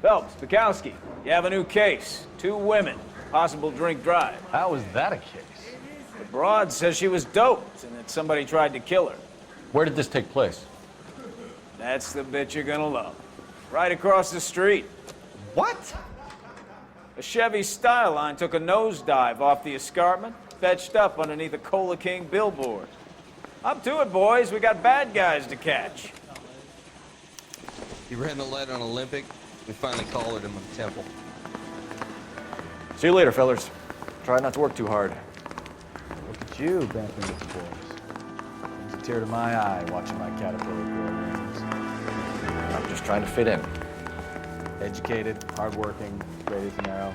Phelps, Bukowski, you have a new case. 2 women, possible drink drive. How is that a case? The broad says she was doped and that somebody tried to kill her. Where did this take place? That's the bit you're gonna love. Right across the street. What? A Chevy Styline took a nosedive off the escarpment, fetched up underneath a Cola King billboard. Up to it, boys. We got bad guys to catch. He ran the light on Olympic. We finally collared him on Temple. See you later, fellas. Try not to work too hard. Look at you, bamping with the boys. Brings a tear to my eye watching my caterpillar grow wings. I'm just trying to fit in. Educated, hardworking, straight as an arrow.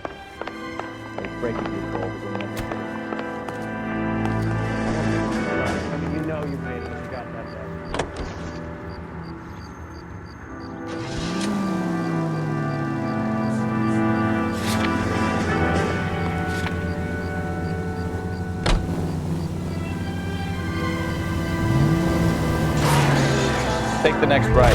Like breaking your goal, but we'll never hit it. You know you made it. You got that right. Take the next right.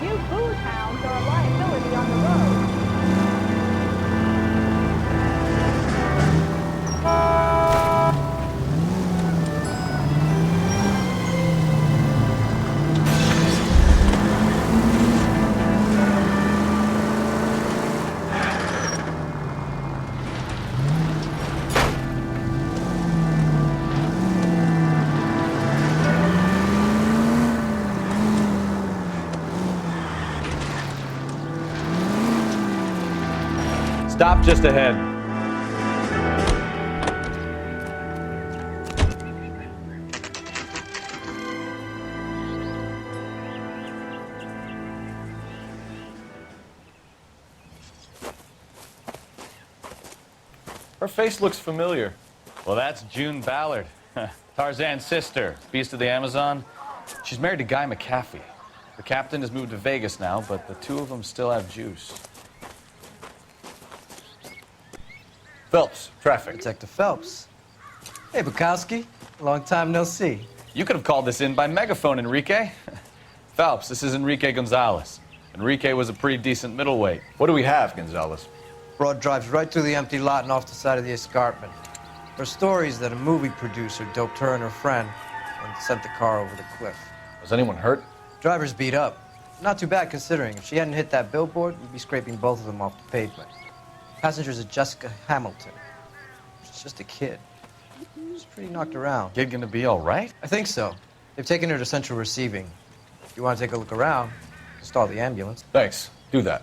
You booze hounds are a liability on the road. Stop just ahead. Her face looks familiar. Well, that's June Ballard, Tarzan's sister, beast of the Amazon. She's married to Guy McAfee. The captain has moved to Vegas now, but the 2 of them still have juice. Phelps, traffic. Detective Phelps. Hey, Bukowski. Long time no see. You could have called this in by megaphone, Enrique. Phelps, this is Enrique Gonzalez. Enrique was a pretty decent middleweight. What do we have, Gonzalez? Broad drives right through the empty lot and off the side of the escarpment. Her story is that a movie producer doped her and her friend and sent the car over the cliff. Was anyone hurt? Driver's beat up. Not too bad considering. If she hadn't hit that billboard, we'd be scraping both of them off the pavement. Passenger's a Jessica Hamilton. She's just a kid. She's pretty knocked around. Kid gonna be all right? I think so. They've taken her to central receiving. If you want to take a look around, stall the ambulance. Thanks. Do that.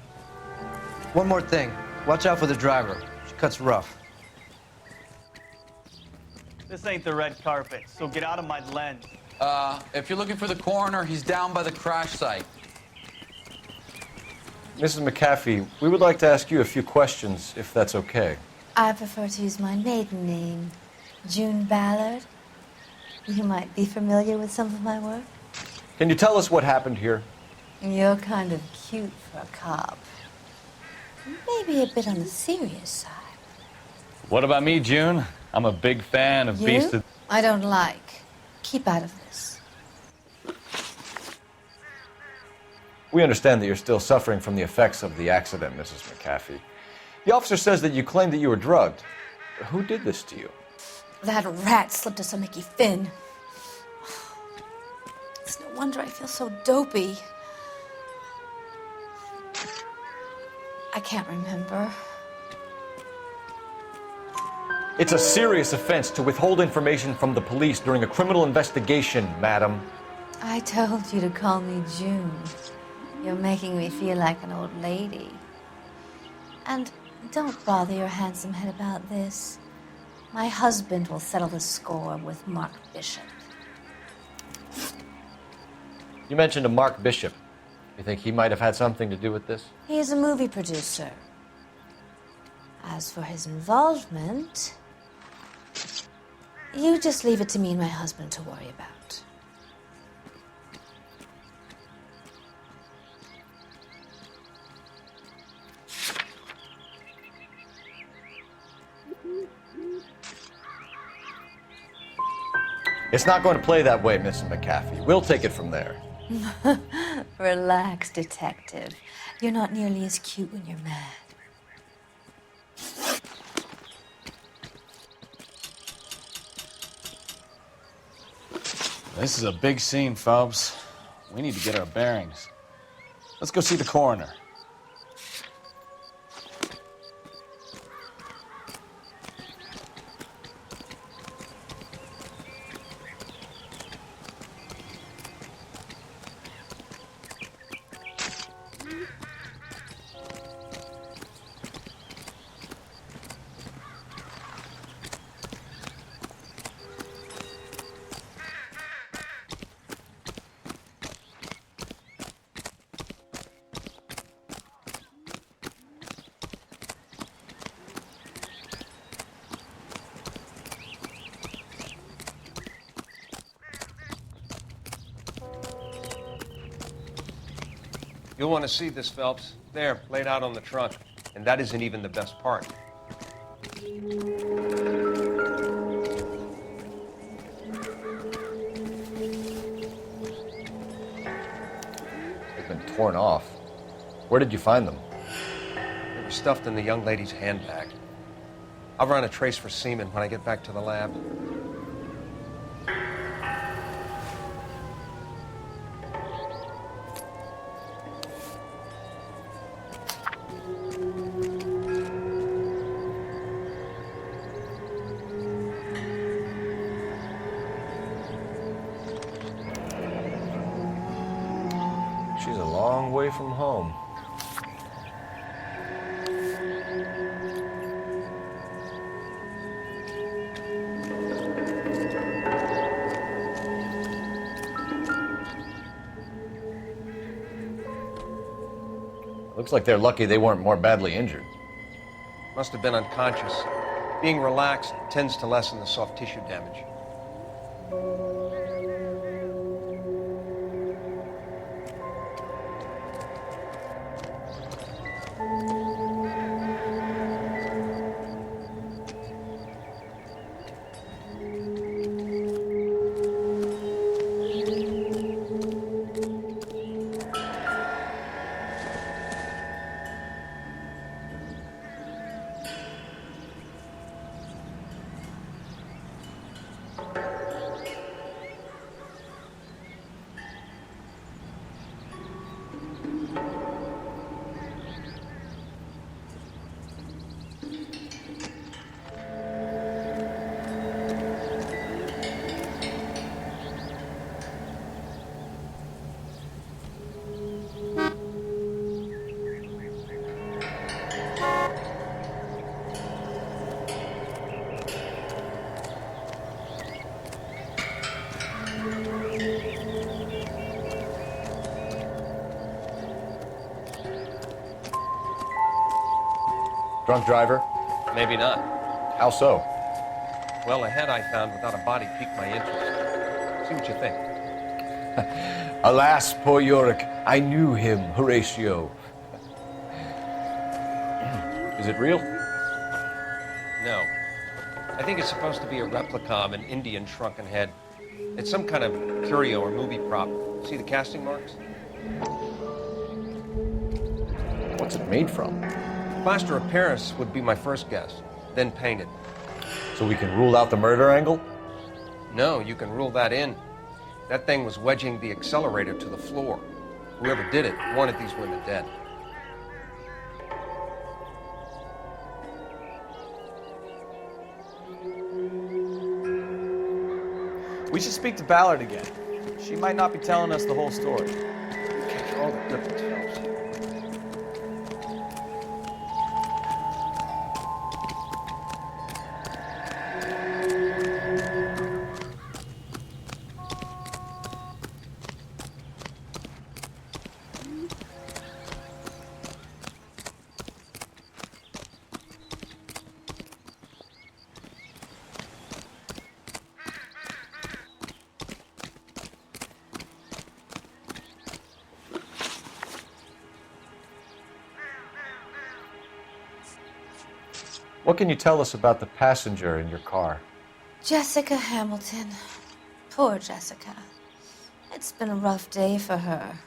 One more thing. Watch out for the driver. She cuts rough. This ain't the red carpet, so get out of my lens. If you're looking for the coroner, he's down by the crash site. Mrs. McAfee, we would like to ask you a few questions, if that's okay. I prefer to use my maiden name, June Ballard. You might be familiar with some of my work. Can you tell us what happened here? You're kind of cute for a cop. Maybe a bit on the serious side. What about me, June? I'm a big fan of Beast of... I don't like. Keep out of this. We understand that you're still suffering from the effects of the accident, Mrs. McAfee. The officer says that you claimed that you were drugged. Who did this to you? That rat slipped us a Mickey Finn. It's no wonder I feel so dopey. I can't remember. It's a serious offense to withhold information from the police during a criminal investigation, madam. I told you to call me June. You're making me feel like an old lady. And don't bother your handsome head about this. My husband will settle the score with Mark Bishop. You mentioned a Mark Bishop. You think he might have had something to do with this? He is a movie producer. As for his involvement, you just leave it to me and my husband to worry about. It's not going to play that way, Mrs. McAfee. We'll take it from there. Relax, detective. You're not nearly as cute when you're mad. This is a big scene, Phelps. We need to get our bearings. Let's go see the coroner. You'll want to see this, Phelps. There, laid out on the trunk. And that isn't even the best part. They've been torn off. Where did you find them? They were stuffed in the young lady's handbag. I'll run a trace for semen when I get back to the lab. She's a long way from home. Looks like they're lucky they weren't more badly injured. Must have been unconscious. Being relaxed tends to lessen the soft tissue damage. Drunk driver? Maybe not. How so? Well, a head I found without a body piqued my interest. See what you think. Alas, poor Yorick, I knew him, Horatio. Is it real? No. I think it's supposed to be a replica of an Indian shrunken head. It's some kind of curio or movie prop. See the casting marks? What's it made from? Plaster of Paris would be my first guess, then painted. So we can rule out the murder angle? No, you can rule that in. That thing was wedging the accelerator to the floor. Whoever did it wanted these women dead. We should speak to Ballard again. She might not be telling us the whole story. Catch all the difference, Phelps. What can you tell us about the passenger in your car? Jessica Hamilton. Poor Jessica. It's been a rough day for her.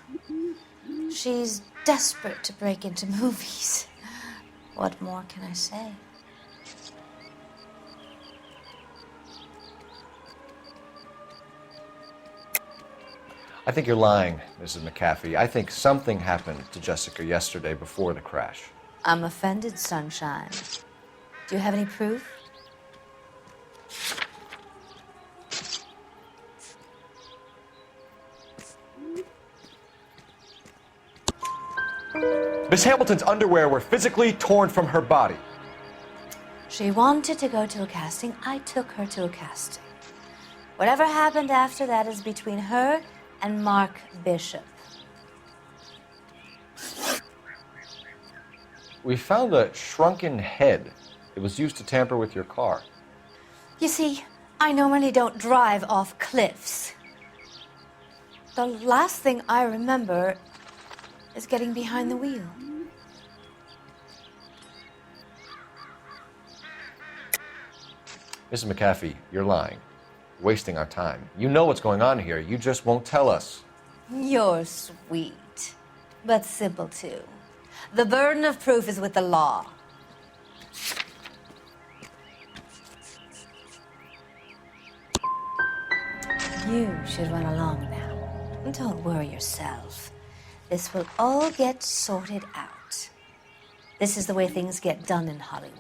She's desperate to break into movies. What more can I say? I think you're lying, Mrs. McAfee. I think something happened to Jessica yesterday before the crash. I'm offended, Sunshine. Do you have any proof? Miss Hamilton's underwear were physically torn from her body. She wanted to go to a casting. I took her to a casting. Whatever happened after that is between her and Mark Bishop. We found a shrunken head. It was used to tamper with your car. You see, I normally don't drive off cliffs. The last thing I remember is getting behind the wheel. Mrs. McAfee, you're lying. Wasting our time. You know what's going on here. You just won't tell us. You're sweet, but simple too. The burden of proof is with the law. You should run along now. Don't worry yourself. This will all get sorted out. This is the way things get done in Hollywood.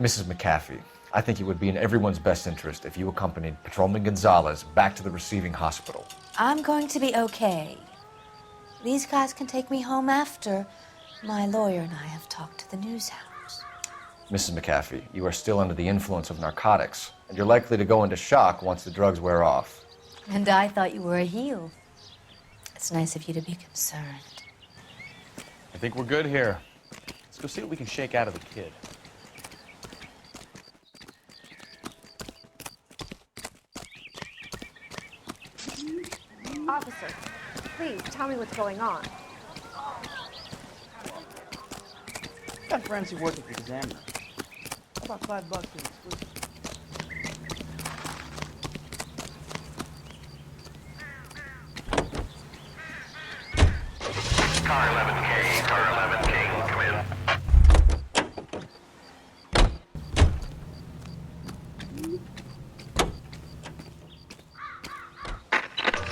Mrs. McAfee, I think it would be in everyone's best interest if you accompanied Patrolman Gonzalez back to the receiving hospital. I'm going to be okay. These guys can take me home after my lawyer and I have talked to the news hounds. Mrs. McAfee, you are still under the influence of narcotics, and you're likely to go into shock once the drugs wear off. And I thought you were a heel. It's nice of you to be concerned. I think we're good here. Let's go see what we can shake out of the kid. Officer, please tell me what's going on. Got friends who work at the Examiner. How about $5 for an exclusive? Car 11K, car 11K, come in.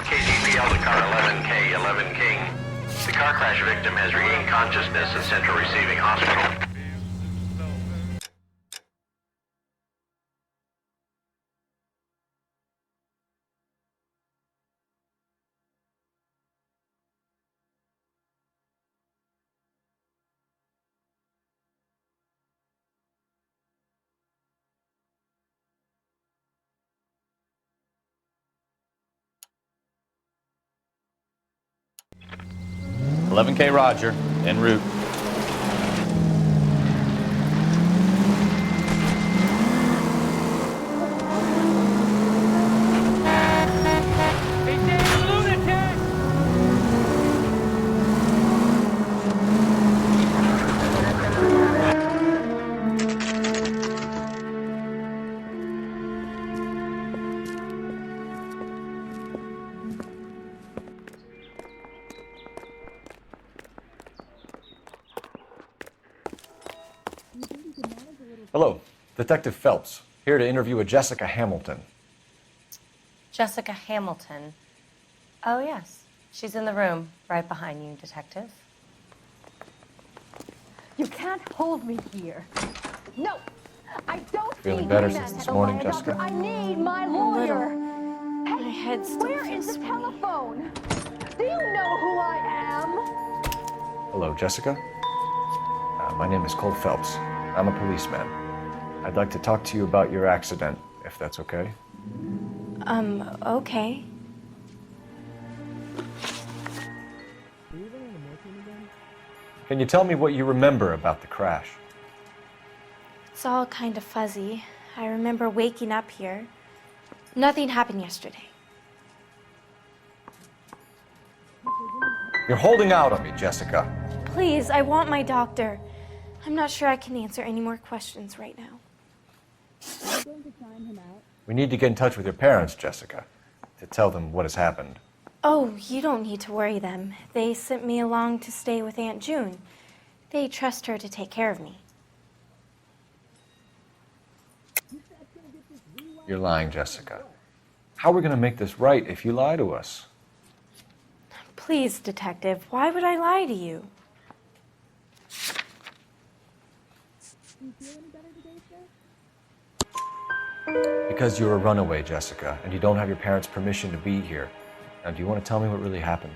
KCPL to car 11K, 11 King. The car crash victim has regained consciousness in Central Receiving Hospital. $11K Roger, en route. Hello, Detective Phelps, here to interview a Jessica Hamilton. Jessica Hamilton. Oh, yes. She's in the room right behind you, Detective. You can't hold me here. No, I don't Feeling need better my since man this to morning, lie about Jessica? her. I need my lawyer. My head still Where is the telephone? Do you know who I am? Hello, Jessica. My name is Cole Phelps. I'm a policeman. I'd like to talk to you about your accident, if that's okay. Okay. Can you tell me what you remember about the crash? It's all kind of fuzzy. I remember waking up here. Nothing happened yesterday. You're holding out on me, Jessica. Please, I want my doctor. I'm not sure I can answer any more questions right now. We need to get in touch with your parents, Jessica. to tell them what has happened. Oh, you don't need to worry them. They sent me along to stay with Aunt June. They trust her to take care of me. You're lying, Jessica. How are we going to make this right if you lie to us? Please, Detective, why would I lie to you? Because you're a runaway, Jessica, and you don't have your parents' permission to be here. Now, do you want to tell me what really happened?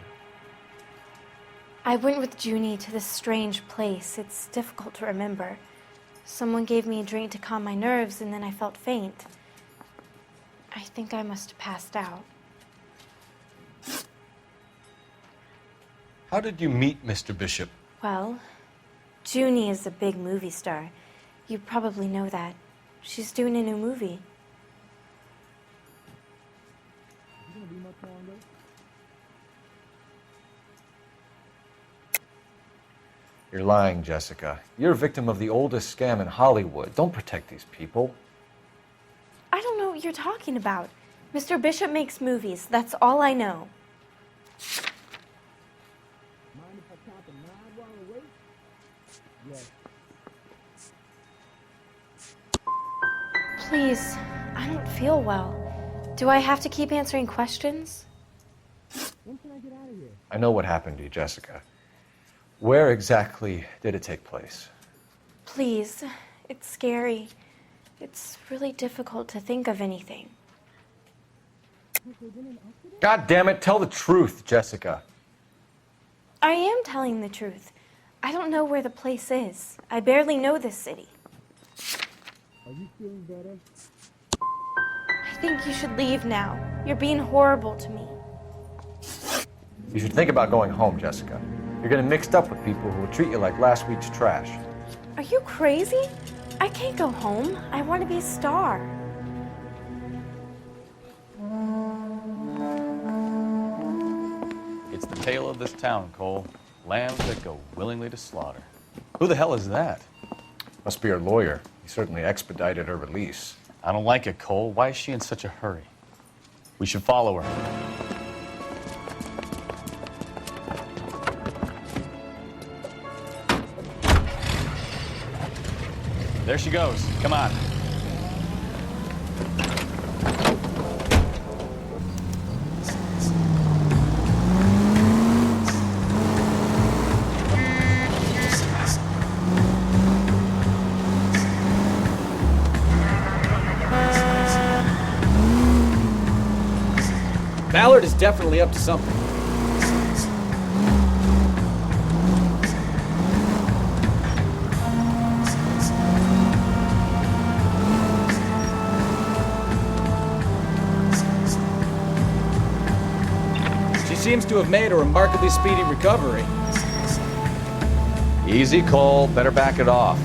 I went with Junie to this strange place. It's difficult to remember. Someone gave me a drink to calm my nerves, and then I felt faint. I think I must have passed out. How did you meet Mr. Bishop? Well, Junie is a big movie star. You probably know that. She's doing a new movie. You're lying, Jessica. You're a victim of the oldest scam in Hollywood. Don't protect these people. I don't know what you're talking about. Mr. Bishop makes movies. That's all I know. Please, I don't feel well. Do I have to keep answering questions? I know what happened to you, Jessica. Where exactly did it take place? Please, it's scary. It's really difficult to think of anything. God damn it, tell the truth, Jessica. I am telling the truth. I don't know where the place is. I barely know this city. Are you feeling better? I think you should leave now. You're being horrible to me. You should think about going home, Jessica. You're getting mixed up with people who will treat you like last week's trash. Are you crazy? I can't go home. I want to be a star. It's the tale of this town, Cole. Lambs that go willingly to slaughter. Who the hell is that? Must be her lawyer. He certainly expedited her release. I don't like it, Cole. Why is she in such a hurry? We should follow her. There she goes. Come on. Ballard is definitely up to something. She seems to have made a remarkably speedy recovery. Easy, Cole. Better back it off.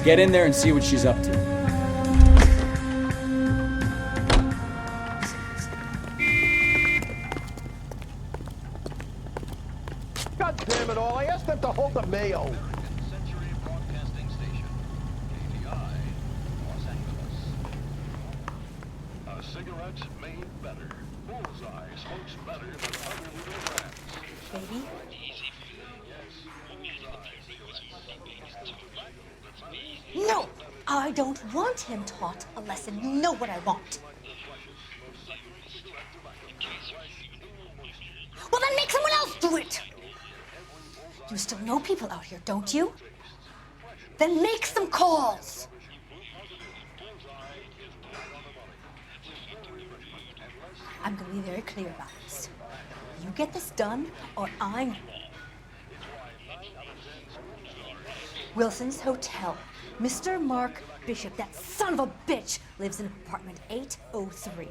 Get in there and see what she's up to. God damn it all, I asked them to hold the mail. Cigarettes made better. Bullseye smokes better than other legal brands. Baby? No! I don't want him taught a lesson. You know what I want. Well, then make someone else do it! You still know people out here, don't you? Then make some calls! I'm going to be very clear about this. You get this done, or I'm... Wilson's Hotel. Mr. Mark Bishop, that son of a bitch, lives in apartment 803.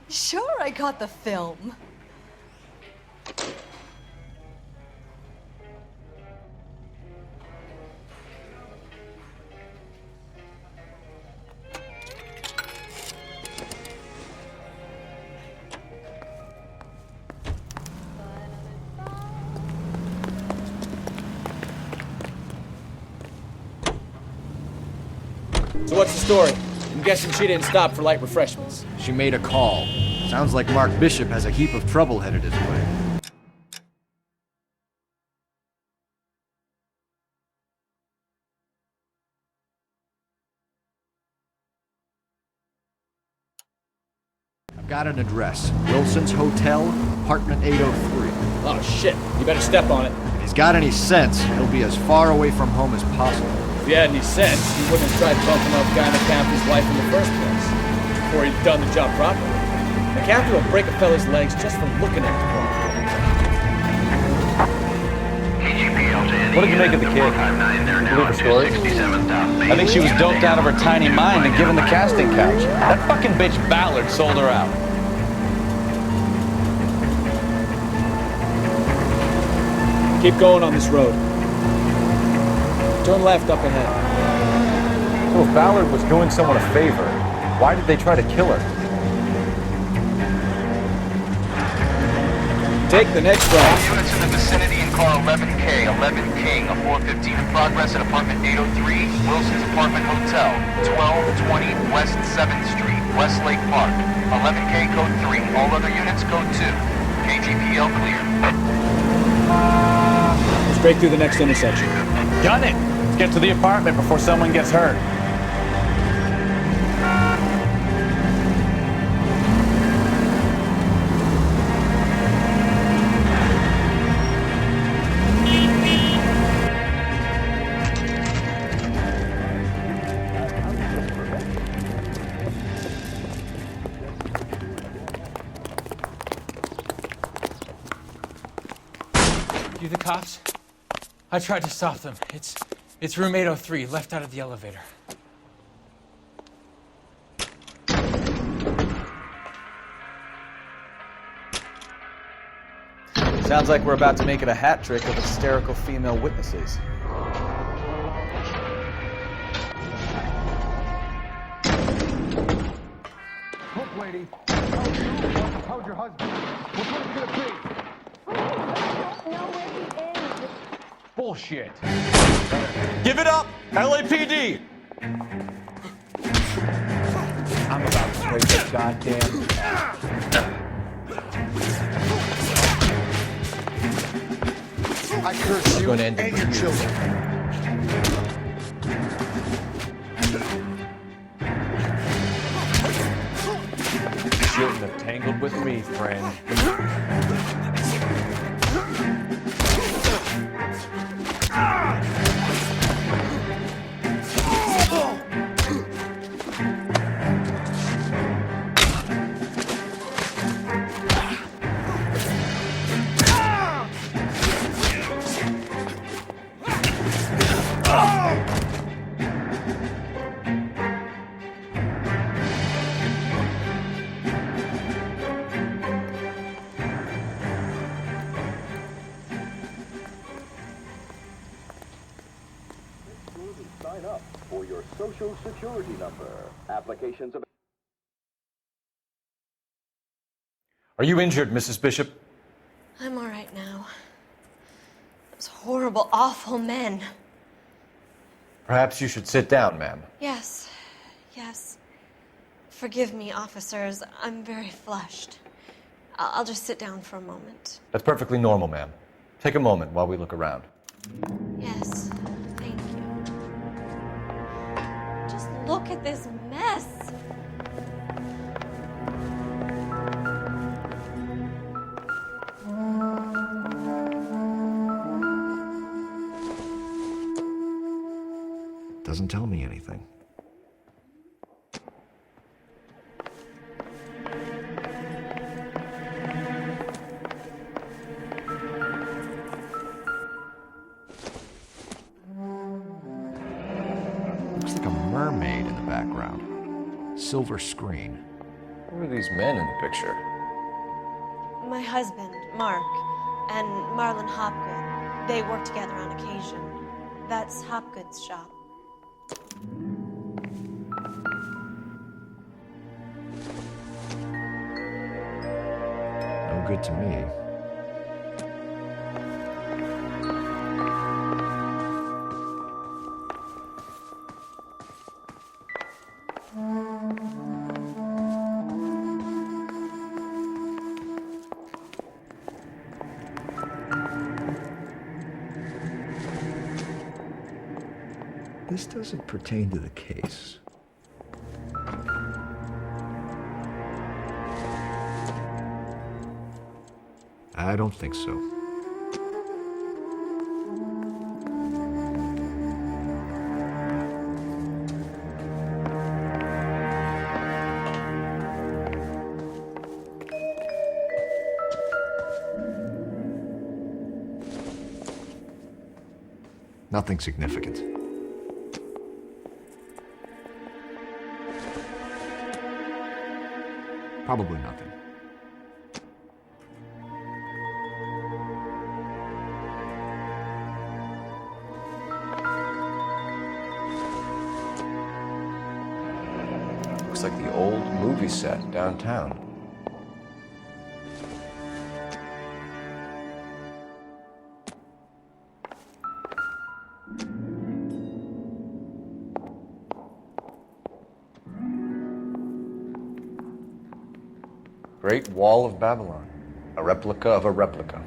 Sure, I got the film. So what's the story? I'm guessing she didn't stop for light refreshments. She made a call. Sounds like Mark Bishop has a heap of trouble headed his way. I've got an address. Wilson's Hotel, apartment 803. Oh shit, you better step on it. If he's got any sense, he'll be as far away from home as possible. If he had any sense, he wouldn't have tried bumping up Guy McCaffrey's wife in the first place. Before he'd done the job properly. McCaffrey will break a fella's legs just from looking at the ball. What did you make of the kid? Believe her story? I think she was doped out of her tiny mind and given the casting couch. That fucking bitch Ballard sold her out. Keep going on this road. Turn left up ahead. So if Ballard was doing someone a favor, why did they try to kill her? Take the next right. All units in the vicinity in car 11K, 11 King, a 415 in progress at apartment 803, Wilson's Apartment Hotel, 1220 West 7th Street, Westlake Park. 11K code 3, all other units code 2. KGPL clear. Straight through the next intersection. Gun it! Let's get to the apartment before someone gets hurt. You the cops? I tried to stop them. It's room 803, left out of the elevator. Sounds like we're about to make it a hat trick of hysterical female witnesses. Look, lady. How's your husband? Which one could it be? Bullshit. Give it up, LAPD! I'm about to break this goddamn... I curse you and your children. Shouldn't have tangled with me, friend. Sign up for your social security number. Applications available. Are you injured, Mrs. Bishop? I'm all right now. Those horrible, awful men. Perhaps you should sit down, ma'am. Yes, yes. Forgive me, officers. I'm very flushed. I'll just sit down for a moment. That's perfectly normal, ma'am. Take a moment while we look around. Yes, thank you. Just look at this mess. Doesn't tell me anything. Looks like a mermaid in the background. Silver screen. Who are these men in the picture? My husband, Mark, and Marlon Hopgood. They work together on occasion. That's Hopgood's shop. No good to me. This doesn't pertain to the case. I don't think so. Nothing significant. Probably nothing. Looks like the old movie set downtown. Great Wall of Babylon, a replica of a replica.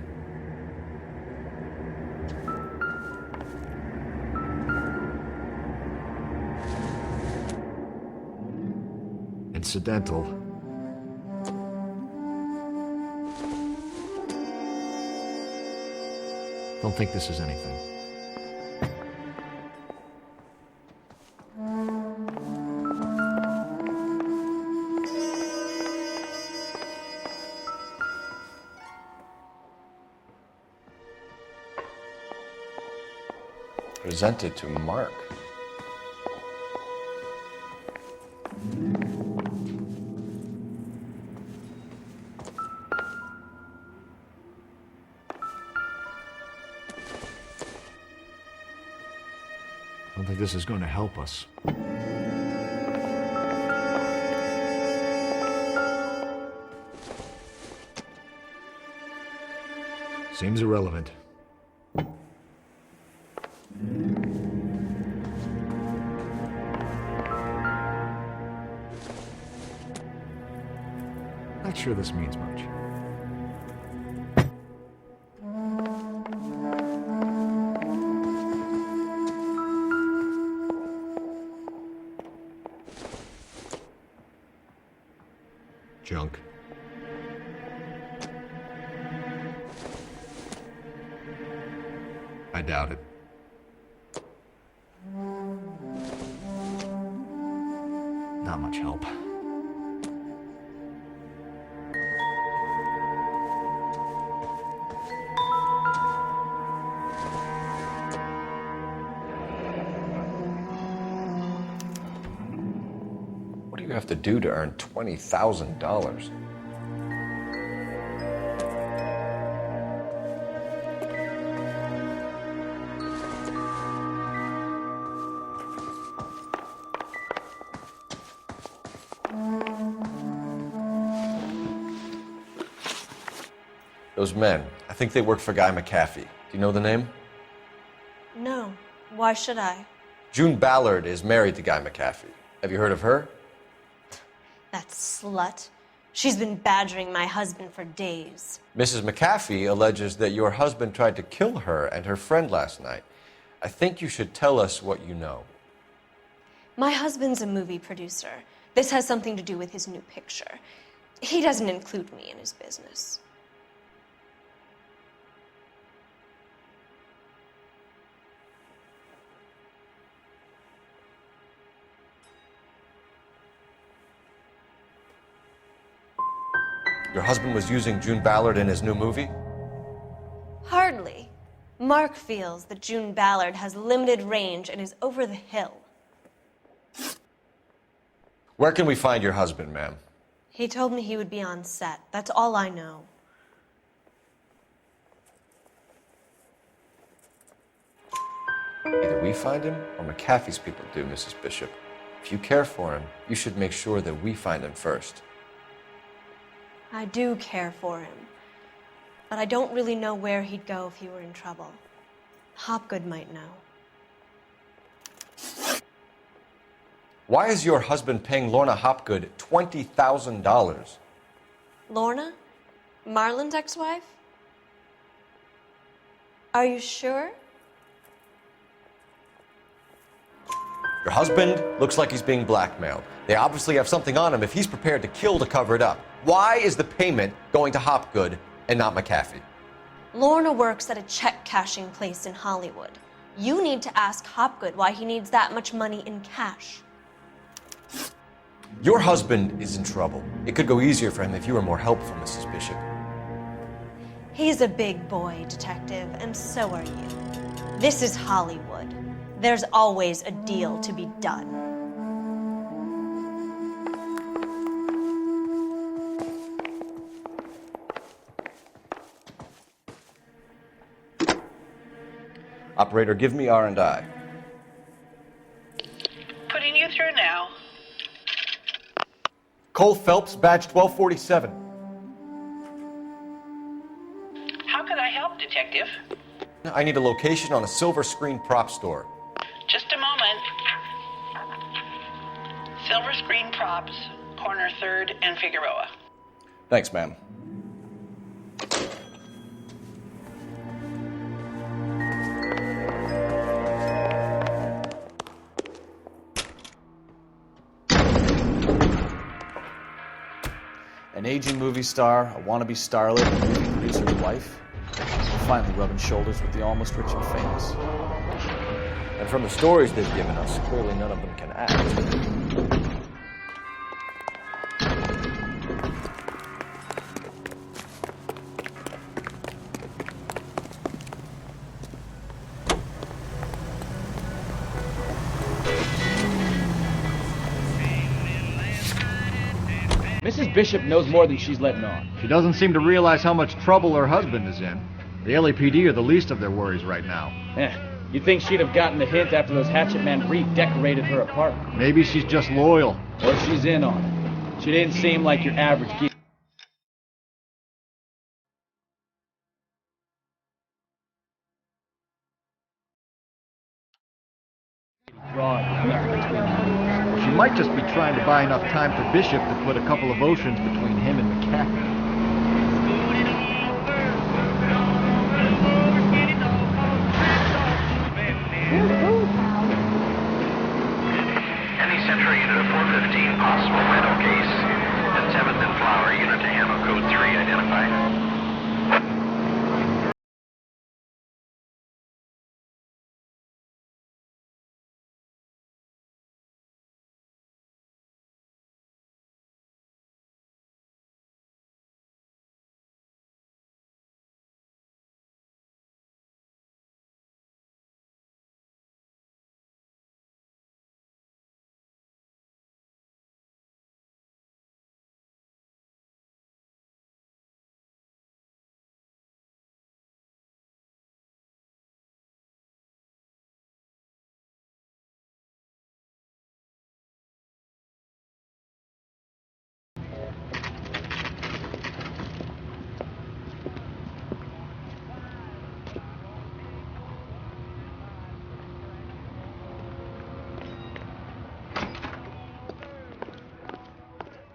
Incidental. Don't think this is anything. Presented to Mark. I don't think this is going to help us. Seems irrelevant. Not sure this means much. Junk. I doubt it. Not much help. What do you have to do to earn $20,000? Those men, I think they work for Guy McAfee. Do you know the name? No. Why should I? June Ballard is married to Guy McAfee. Have you heard of her? That slut. She's been badgering my husband for days. Mrs. McAfee alleges that your husband tried to kill her and her friend last night. I think you should tell us what you know. My husband's a movie producer. This has something to do with his new picture. He doesn't include me in his business. Your husband was using June Ballard in his new movie? Hardly. Mark feels that June Ballard has limited range and is over the hill. Where can we find your husband, ma'am? He told me he would be on set. That's all I know. Either we find him or McAfee's people do, Mrs. Bishop. If you care for him, you should make sure that we find him first. I do care for him. But I don't really know where he'd go if he were in trouble. Hopgood might know. Why is your husband paying Lorna Hopgood $20,000? Lorna? Marlon's ex-wife? Are you sure? Your husband looks like he's being blackmailed. They obviously have something on him if he's prepared to kill to cover it up. Why is the payment going to Hopgood and not McAfee? Lorna works at a check-cashing place in Hollywood. You need to ask Hopgood why he needs that much money in cash. Your husband is in trouble. It could go easier for him if you were more helpful, Mrs. Bishop. He's a big boy, Detective, and so are you. This is Hollywood. There's always a deal to be done. Operator, give me R&I. Putting you through now. Cole Phelps, badge 1247. How can I help, Detective? I need a location on a silver screen prop store. Just a moment. Silver Screen Props, corner 3rd and Figueroa. Thanks, ma'am. An aging movie star, a wannabe starlet, a movie producer's wife, finally rubbing shoulders with the almost rich and famous. And from the stories they've given us, clearly none of them can act. Mrs. Bishop knows more than she's letting on. She doesn't seem to realize how much trouble her husband is in. The LAPD are the least of their worries right now. You'd think she'd have gotten the hint after those hatchet men redecorated her apartment. Maybe she's just loyal. Or she's in on it. She didn't seem like your average geek. She might just be trying to buy enough time for Bishop to put a couple of oceans between him and McAfee. Any Central unit of 415, possible rental case, and 7th and Flower unit to handle code 3 identified.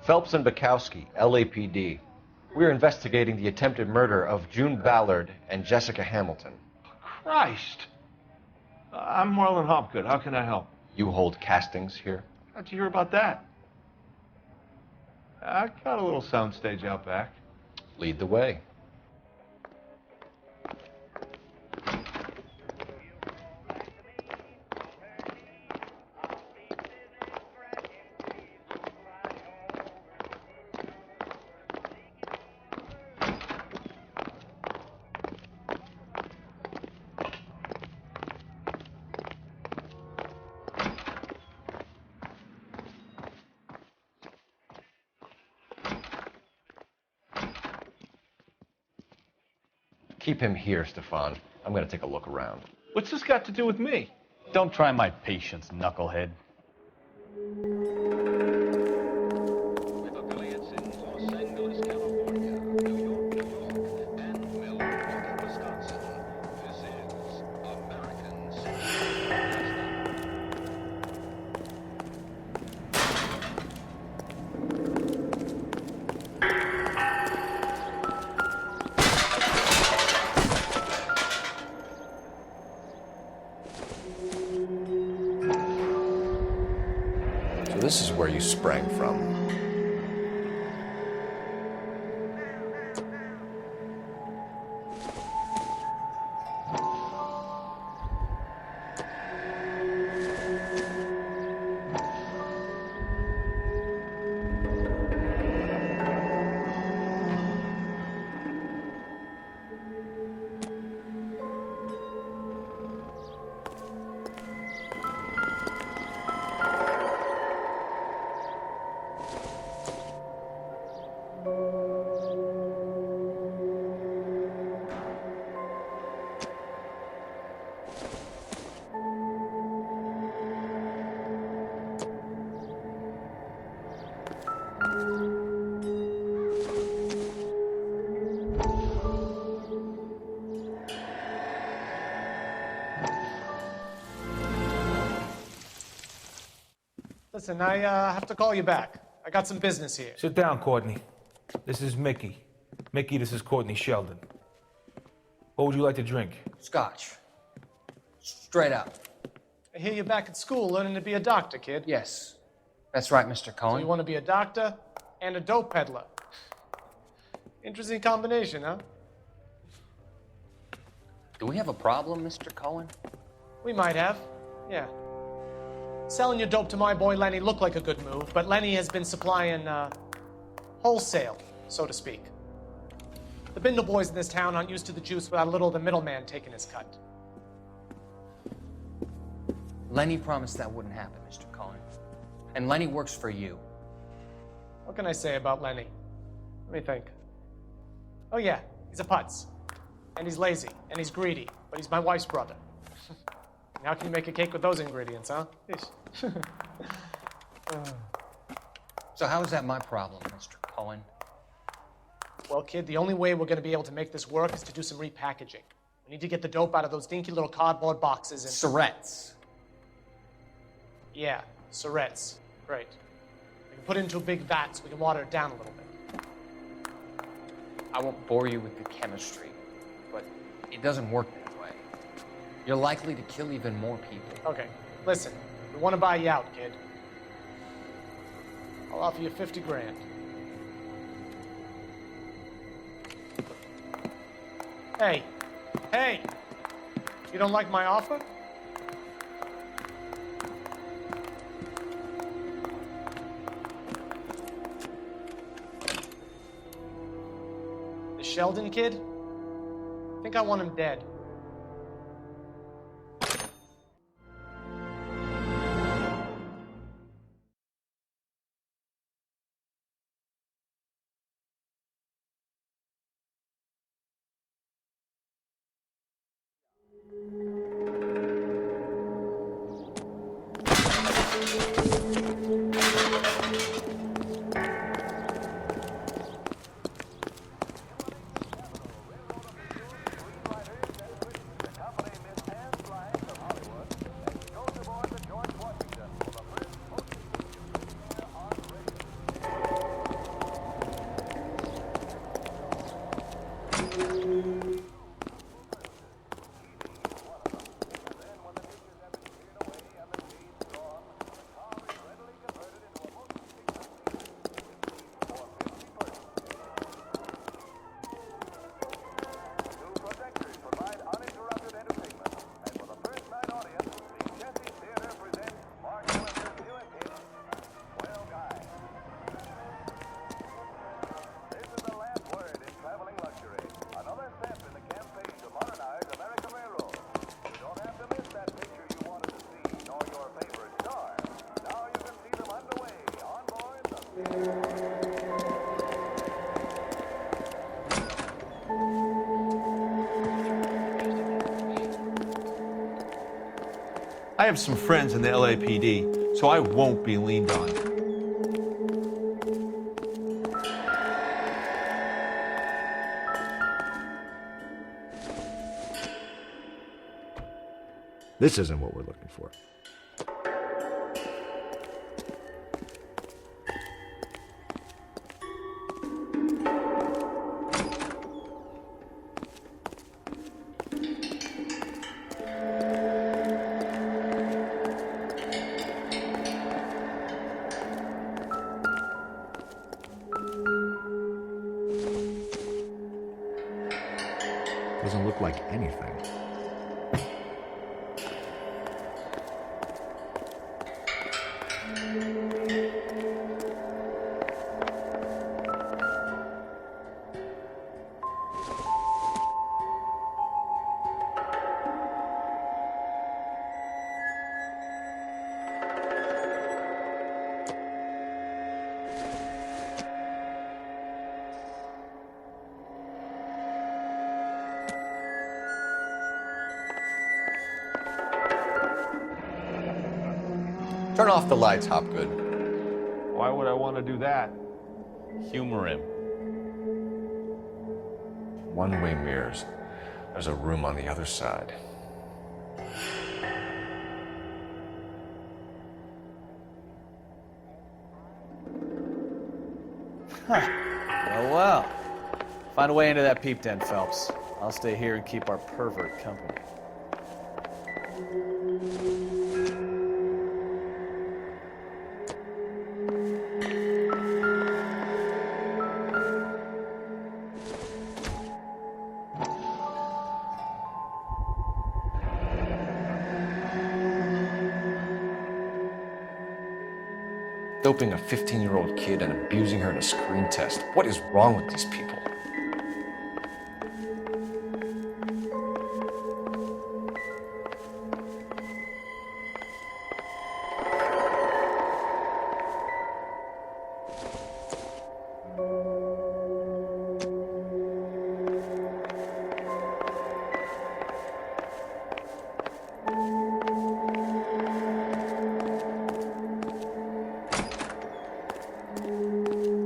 Phelps and Bukowski, LAPD. We're investigating the attempted murder of June Ballard and Jessica Hamilton. Christ! I'm Marlon Hopgood. How can I help? You hold castings here? How'd you hear about that? I got a little soundstage out back. Lead the way. Keep him here, Stefan. I'm gonna take a look around. What's this got to do with me? Don't try my patience, knucklehead. So this is where you sprang from. Listen, I have to call you back. I got some business here. Sit down, Courtney. This is Mickey. Mickey, this is Courtney Sheldon. What would you like to drink? Scotch. Straight up. I hear you're back at school learning to be a doctor, kid. Yes. That's right, Mr. Cohen. So you want to be a doctor and a dope peddler. Interesting combination, huh? Do we have a problem, Mr. Cohen? We might have, yeah. Selling your dope to my boy Lenny looked like a good move, but Lenny has been supplying, wholesale, so to speak. The Bindle boys in this town aren't used to the juice without a little of the middleman taking his cut. Lenny promised that wouldn't happen, Mr. Cohen. And Lenny works for you. What can I say about Lenny? Let me think. Oh yeah, he's a putz. And he's lazy, and he's greedy, but he's my wife's brother. How can you make a cake with those ingredients, huh? So how is that my problem, Mr. Cohen? Well, kid, the only way we're going to be able to make this work is to do some repackaging. We need to get the dope out of those dinky little cardboard boxes and... Surrettes. Yeah, surrettes. Great. We can put it into a big vat so we can water it down a little bit. I won't bore you with the chemistry, but it doesn't work that way. You're likely to kill even more people. Okay, listen. We want to buy you out, kid. I'll offer you 50 grand. Hey. Hey! You don't like my offer? The Sheldon kid? I think I want him dead. I have some friends in the LAPD, so I won't be leaned on. This isn't what we're looking for. Doesn't look like anything. Turn off the lights, Hopgood. Why would I want to do that? Humor him. One-way mirrors. There's a room on the other side. Well. Find a way into that peep den, Phelps. I'll stay here and keep our pervert company. Doping a 15-year-old kid and abusing her in a screen test. What is wrong with these people?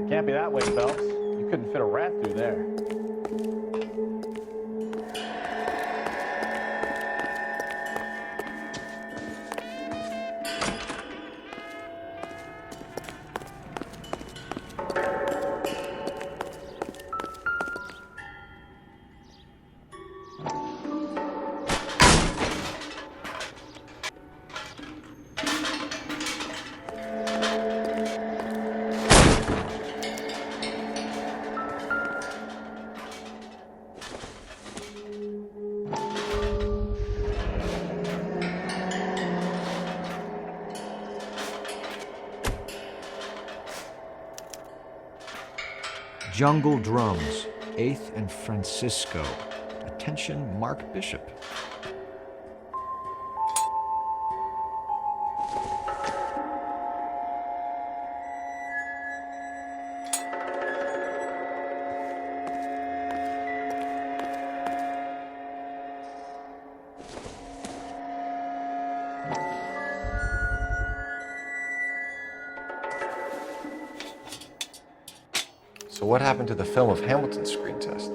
Can't be that way, Phelps. You couldn't fit a rat through there. Jungle Drums, 8th and Francisco. Attention, Mark Bishop. So what happened to the film of Hamilton's screen test?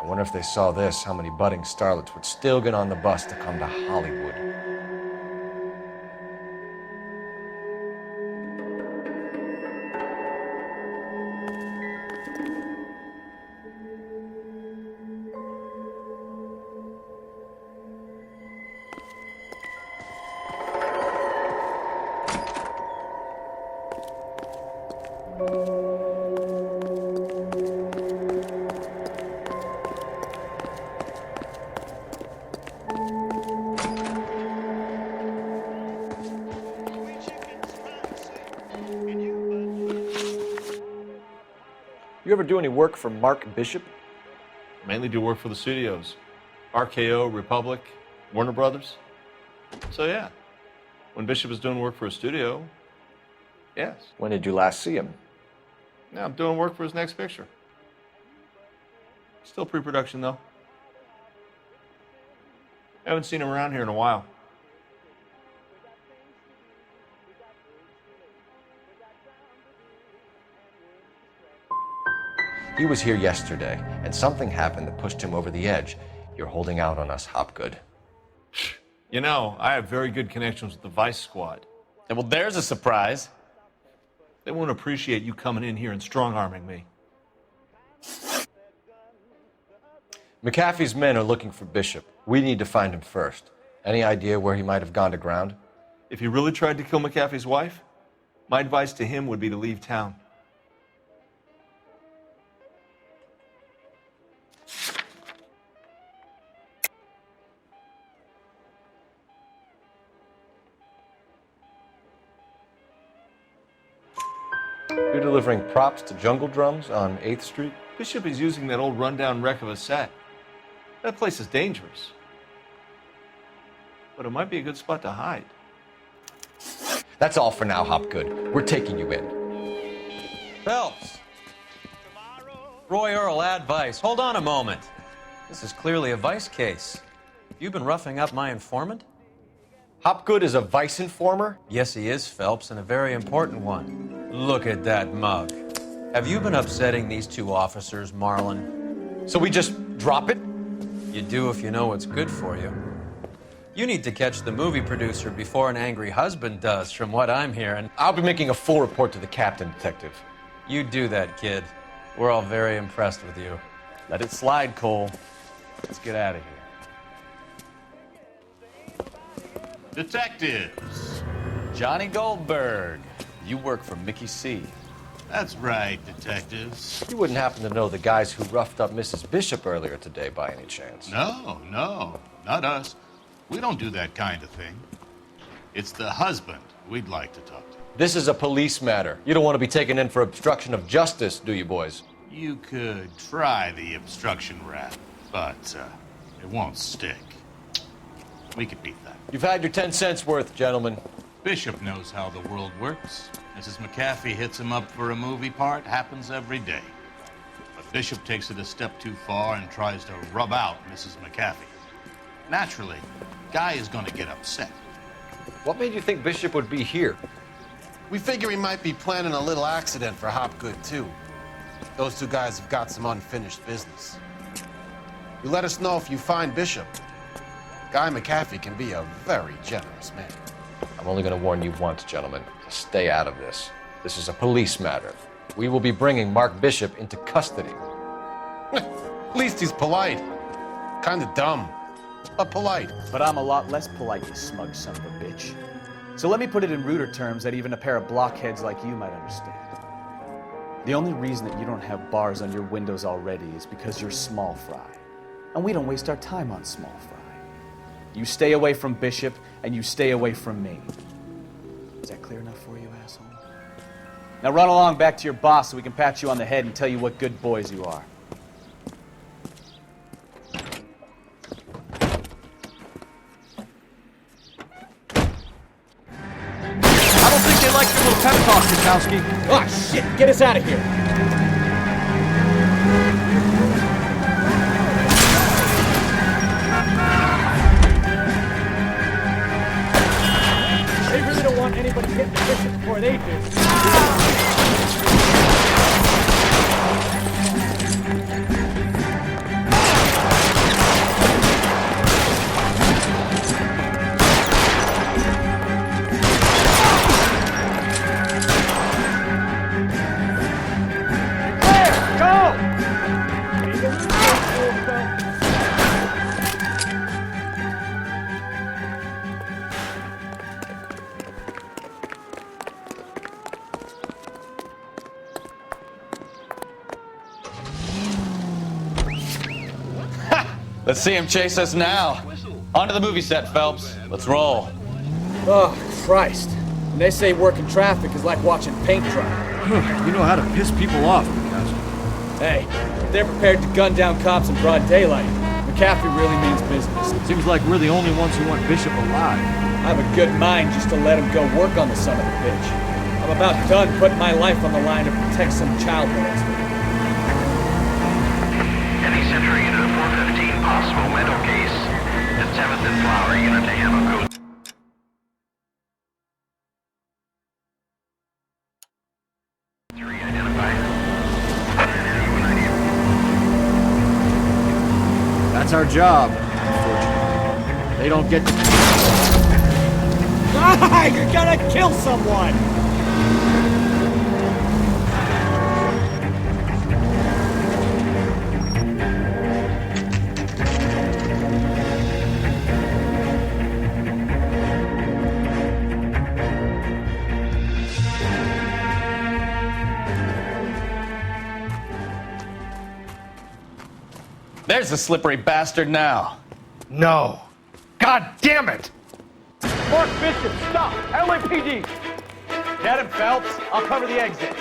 I wonder if they saw this, how many budding starlets would still get on the bus to come to Hollywood. You ever do any work for Mark Bishop? Mainly do work for the studios. RKO, Republic, Warner Brothers. So yeah, when Bishop is doing work for a studio, yes. When did you last see him? Now I'm doing work for his next picture. Still pre-production though. Haven't seen him around here in a while. He was here yesterday, and something happened that pushed him over the edge. You're holding out on us, Hopgood. You know, I have very good connections with the Vice Squad. And well, there's a surprise. They won't appreciate you coming in here and strong-arming me. McAfee's men are looking for Bishop. We need to find him first. Any idea where he might have gone to ground? If he really tried to kill McAfee's wife, my advice to him would be to leave town. You're delivering props to Jungle Drums on 8th Street? Bishop is using that old rundown wreck of a set. That place is dangerous. But it might be a good spot to hide. That's all for now, Hopgood. We're taking you in. Phelps. Roy Earl, ad vice. Hold on a moment. This is clearly a vice case. You've been roughing up my informant? Hopgood is a vice informer? Yes, he is, Phelps, and a very important one. Look at that mug. Have you been upsetting these two officers, Marlin? So we just drop it? You do if you know what's good for you. You need to catch the movie producer before an angry husband does, from what I'm hearing. I'll be making a full report to the captain, Detective. You do that, kid. We're all very impressed with you. Let it slide, Cole. Let's get out of here. Detectives. Johnny Goldberg. You work for Mickey C. That's right, detectives. You wouldn't happen to know the guys who roughed up Mrs. Bishop earlier today by any chance? No, not us. We don't do that kind of thing. It's the husband we'd like to talk to. This is a police matter. You don't want to be taken in for obstruction of justice, do you, boys? You could try the obstruction rap, but it won't stick. We could beat that. You've had your 10 cents worth, gentlemen. Bishop knows how the world works. Mrs. McAfee hits him up for a movie part. Happens every day. But Bishop takes it a step too far and tries to rub out Mrs. McAfee. Naturally, Guy is going to get upset. What made you think Bishop would be here? We figure he might be planning a little accident for Hopgood, too. Those two guys have got some unfinished business. You let us know if you find Bishop. Guy McAfee can be a very generous man. I'm only going to warn you once, gentlemen, to stay out of this. This is a police matter. We will be bringing Mark Bishop into custody. At least he's polite. Kind of dumb, but polite. But I'm a lot less polite, you smug son of a bitch. So let me put it in ruder terms that even a pair of blockheads like you might understand. The only reason that you don't have bars on your windows already is because you're small fry. And we don't waste our time on small fry. You stay away from Bishop, and you stay away from me. Is that clear enough for you, asshole? Now run along back to your boss so we can pat you on the head and tell you what good boys you are. I don't think they like your little pep talk, Kukowski. Oh, shit! Get us out of here! They really don't want anybody getting the Bishop before they do. Let's see him chase us now. Onto the movie set, Phelps. Let's roll. Oh, Christ. When they say working traffic is like watching paint dry. You know how to piss people off, McCaskill. Hey, if they're prepared to gun down cops in broad daylight, McCaffrey really means business. Seems like we're the only ones who want Bishop alive. I have a good mind just to let him go work on the son of a bitch. I'm about done putting my life on the line to protect some child molester. Any Century Unit 415, possible mental case. At 7th and Flower, unit to ammo code. That's our job, unfortunately. They don't get to... Ah, you're gonna kill someone! There's the slippery bastard now. No. God damn it! Mark Bishop, stop! LAPD! Get him, Phelps. I'll cover the exit.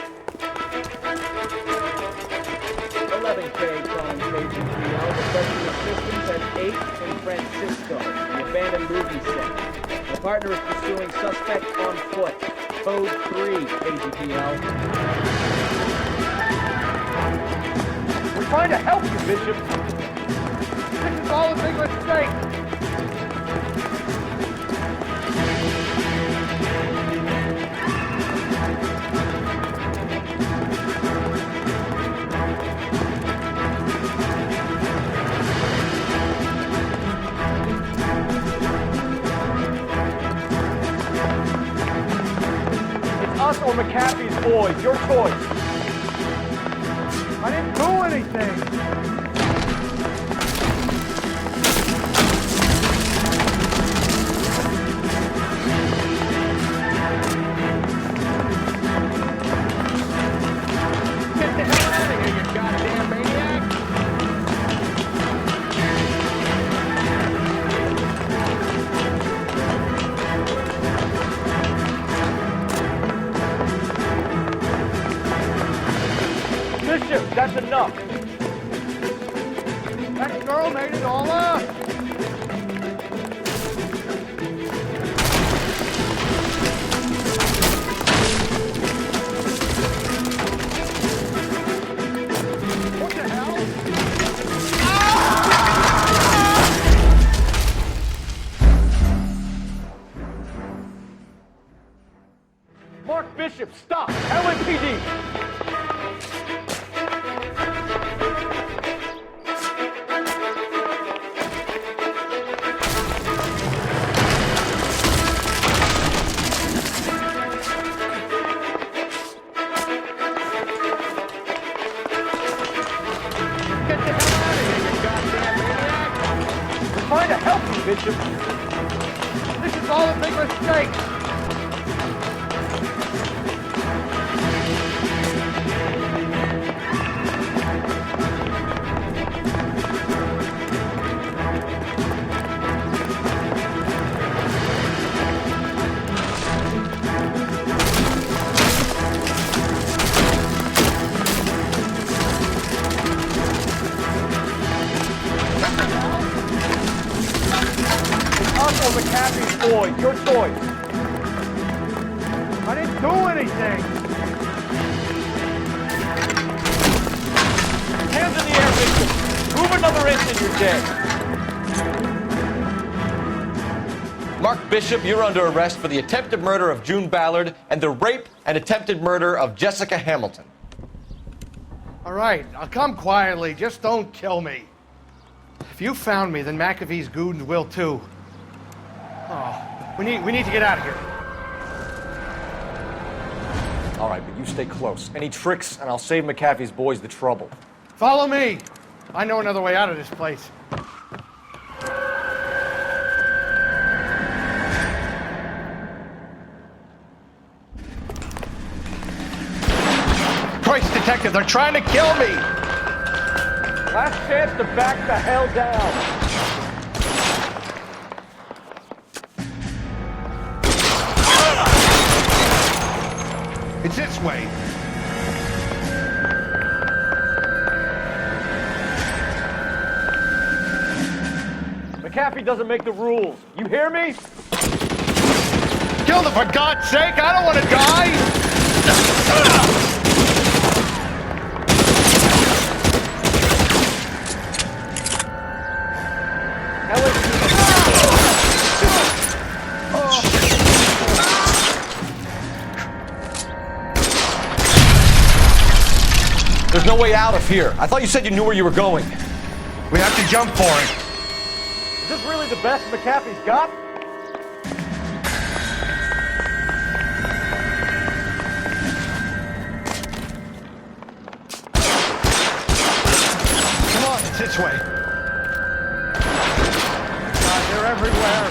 11K calling KGPL, requesting assistance at 8 in Francisco, the abandoned movie set. My partner is pursuing suspect on foot. Code 3, KGPL. We're trying to help you, Bishop. This is all a big mistake. Us or McCaffrey's boys, your choice. I didn't do anything. Get the hell out of here, you goddamn maniac. Bishop, that's enough. That girl made it all up. What the hell? Mark Bishop, stop! LAPD! Trying to help you, Bishop. This is all a big mistake. Us or McCaffrey's boys, your choice. I didn't do anything. Hands in the air, Bishop. Move another inch and you're dead. Mark Bishop, you're under arrest for the attempted murder of June Ballard and the rape and attempted murder of Jessica Hamilton. All right, I'll come quietly. Just don't kill me. If you found me, then McAfee's goons will too. Oh, we need to get out of here. All right, but you stay close. Any tricks, and I'll save McAfee's boys the trouble. Follow me. I know another way out of this place. Christ, detective, they're trying to kill me. Last chance to back the hell down. It's this way. McAfee doesn't make the rules. You hear me? Kill them, for God's sake! I don't want to die! There's no way out of here. I thought you said you knew where you were going. We have to jump for it. Is this really the best McAfee's got? Come on, it's this way. God, they're everywhere.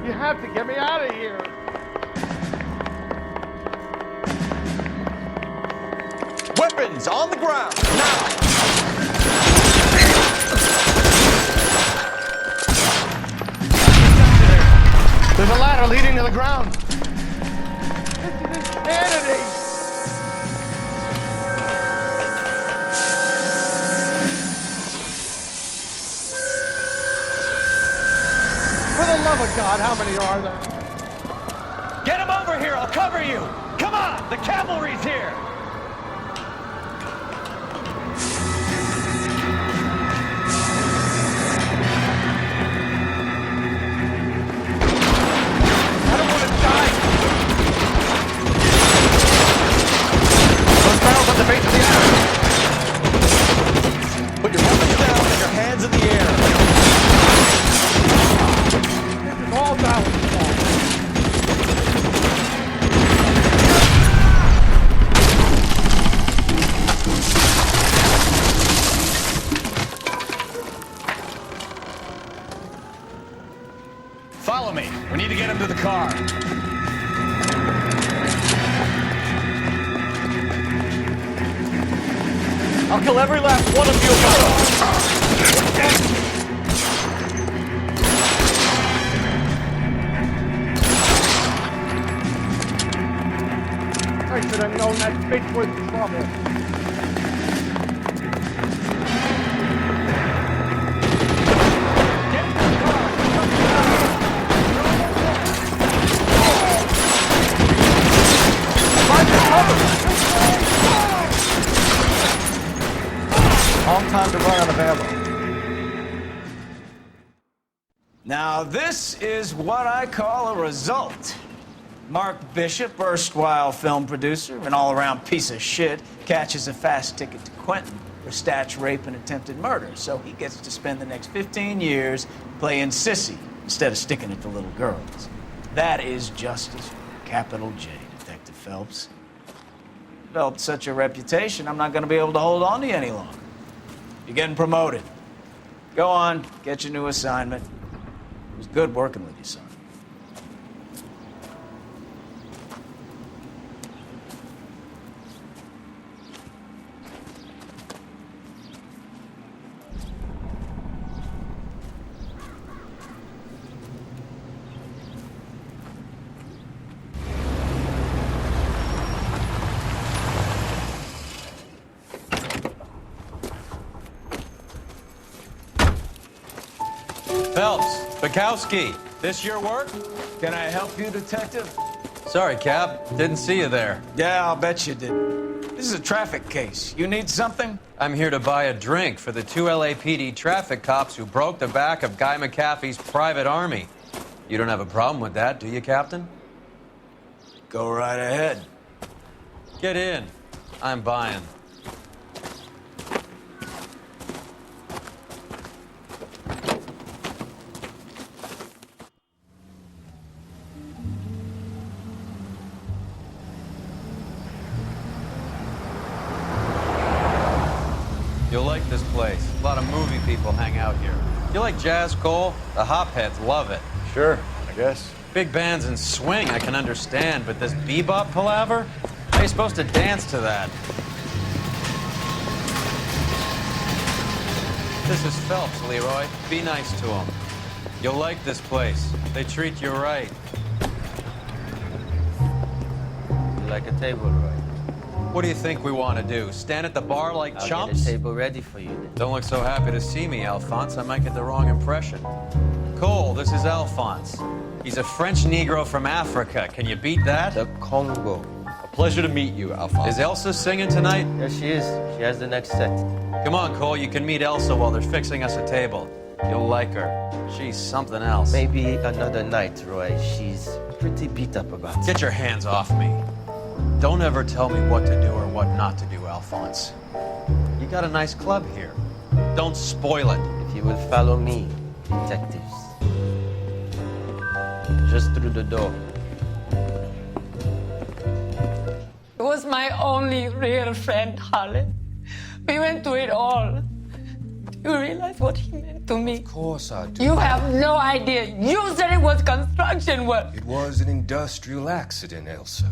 You have to get me out of here. Weapons on the ground, now! There's a ladder leading to the ground. This is insanity. For the love of God, how many are there? Get him over here, I'll cover you! Come on, the cavalry's here! Put your weapons down and your hands in the air. This is all Dallas' fault. Follow me. We need to get him to the car. I'll kill every last one of you if I should have known that bitch was trouble. Long time to run out of ammo. Now this is what I call a result. Mark Bishop, erstwhile film producer, an all-around piece of shit, catches a fast ticket to Quentin for statch rape and attempted murder, so he gets to spend the next 15 years playing sissy instead of sticking it to little girls. That is justice, capital J, Detective Phelps. Developed such a reputation, I'm not going to be able to hold on to you any longer. You're getting promoted. Go on, get your new assignment. It was good working with you, son. Phelps, Bukowski, this your work? Can I help you, Detective? Sorry, Cap. Didn't see you there. Yeah, I'll bet you did. This is a traffic case. You need something? I'm here to buy a drink for the 2 LAPD traffic cops who broke the back of Guy McAfee's private army. You don't have a problem with that, do you, Captain? Go right ahead. Get in. I'm buying. You'll like this place. A lot of movie people hang out here. You like jazz, Cole? The hopheads love it. Sure, I guess. Big bands and swing I can understand, but this bebop palaver? How are you supposed to dance to that? This is Phelps, Leroy. Be nice to him. You'll like this place. They treat you right. You like a table, Roy? What do you think we want to do? Stand at the bar like I'll chumps? get a table ready for you then. Don't look so happy to see me, Alphonse. I might get the wrong impression. Cole, this is Alphonse. He's a French Negro from Africa. Can you beat that? The Congo. A pleasure to meet you, Alphonse. Is Elsa singing tonight? Yes, she is. She has the next set. Come on, Cole. You can meet Elsa while they're fixing us a table. You'll like her. She's something else. Maybe another night, Roy. She's pretty beat up about it. Get your hands off me. Don't ever tell me what to do or what not to do, Alphonse. You got a nice club here. Don't spoil it. If you will follow me, detectives. Just through the door. He was my only real friend, Harlan. We went through it all. Do you realize what he meant to me? Of course I do. You have no idea. You said it was construction work. It was an industrial accident, Elsa.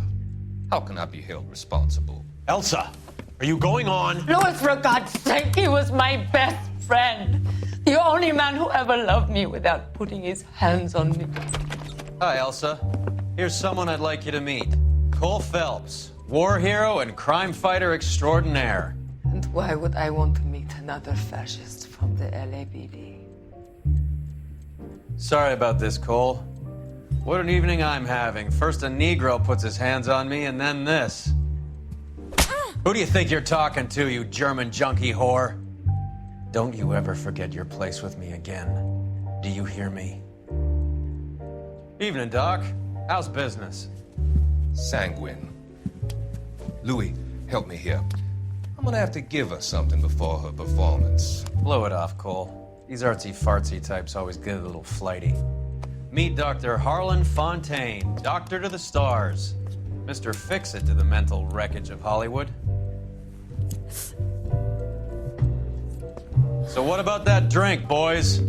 How can I be held responsible? Elsa, are you going on? Louis, for God's sake, he was my best friend. The only man who ever loved me without putting his hands on me. Hi, Elsa. Here's someone I'd like you to meet. Cole Phelps, war hero and crime fighter extraordinaire. And why would I want to meet another fascist from the LAPD? Sorry about this, Cole. What an evening I'm having. First a Negro puts his hands on me, and then this. Who do you think you're talking to, you German junkie whore? Don't you ever forget your place with me again. Do you hear me? Evening, Doc. How's business? Sanguine. Louis, help me here. I'm gonna have to give her something before her performance. Blow it off, Cole. These artsy-fartsy types always get a little flighty. Meet Dr. Harlan Fontaine, doctor to the stars. Mr. Fix-It to the mental wreckage of Hollywood. So what about that drink, boys?